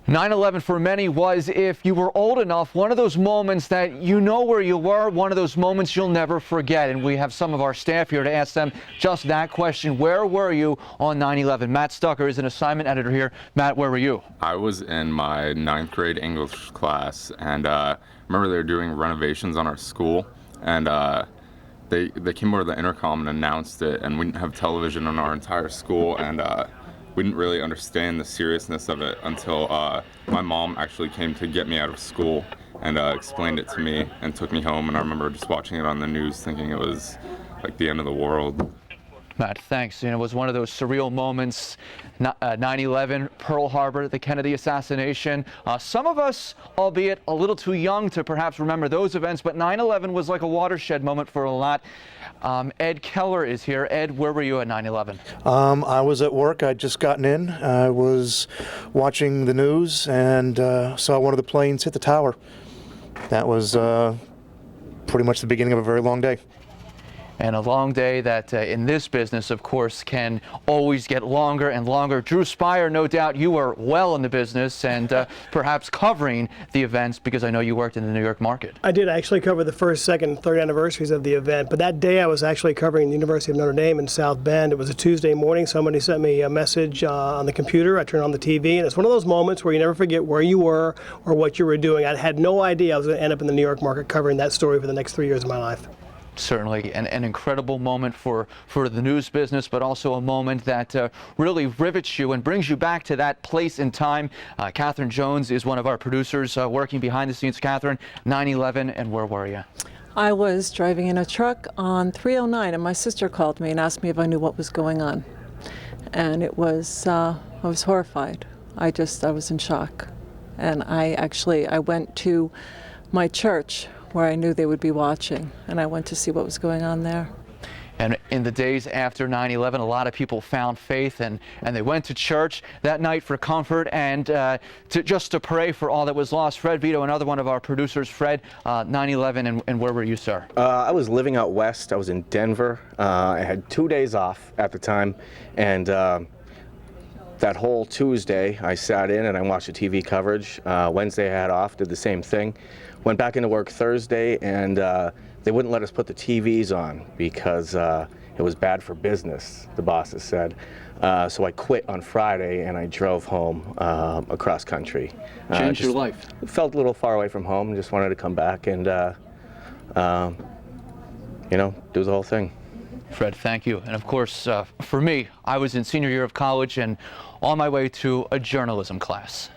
9/11 for many was, if you were old enough, one of those moments that you know where you were, one of those moments you'll never forget. And we have some of our staff here to ask them just that question. Where were you on 9/11? Matt Stucker is an assignment editor here. Matt, where were you? I was in my 9th grade English class, and remember they were doing renovations on our school, and they came over the intercom and announced it, and we didn't have television in our entire school, and we didn't really understand the seriousness of it until my mom actually came to get me out of school and explained it to me and took me home. And I remember just watching it on the news thinking it was like the end of the world. Matt, thanks. It was one of those surreal moments. 9/11, Pearl Harbor, the Kennedy assassination. Some of us, albeit a little too young to perhaps remember those events, but 9/11 was like a watershed moment for a lot. Ed Keller is here. Ed, where were you at 9/11? I was at work. I'd just gotten in. I was watching the news and saw one of the planes hit the tower. That was pretty much the beginning of a very long day. And a long day that in this business, of course, can always get longer and longer. Drew Speier, no doubt you were well in the business and perhaps covering the events, because I know you worked in the New York market. I did actually cover the first, second, and third anniversaries of the event, but that day I was actually covering the University of Notre Dame in South Bend. It was a Tuesday morning. Somebody sent me a message on the computer. I turned on the TV, and it's one of those moments where you never forget where you were or what you were doing. I had no idea I was going to end up in the New York market covering that story for the next 3 years of my life. Certainly an incredible moment for the news business, but also a moment that really rivets you and brings you back to that place in time. Katherine Jones is one of our producers working behind the scenes. Katherine, 9/11, and where were you? I was driving in a truck on 309, and my sister called me and asked me if I knew what was going on. And it was, I was horrified. I was in shock. And I went to my church where I knew they would be watching, and I went to see what was going on there. And in the days after 9/11, a lot of people found faith and they went to church that night for comfort and just to pray for all that was lost. Fred Vito, another one of our producers. Fred, 9/11, and where were you, sir? I was living out west. I was in Denver. I had 2 days off at the time, and that whole Tuesday I sat in and I watched the TV coverage. Wednesday I had off, did the same thing. Went back into work Thursday, and they wouldn't let us put the TVs on because it was bad for business, the bosses said. So I quit on Friday and I drove home across country. Changed your life? Felt a little far away from home and just wanted to come back and you know, do the whole thing. Fred, thank you. And of course, for me, I was in senior year of college and on my way to a journalism class.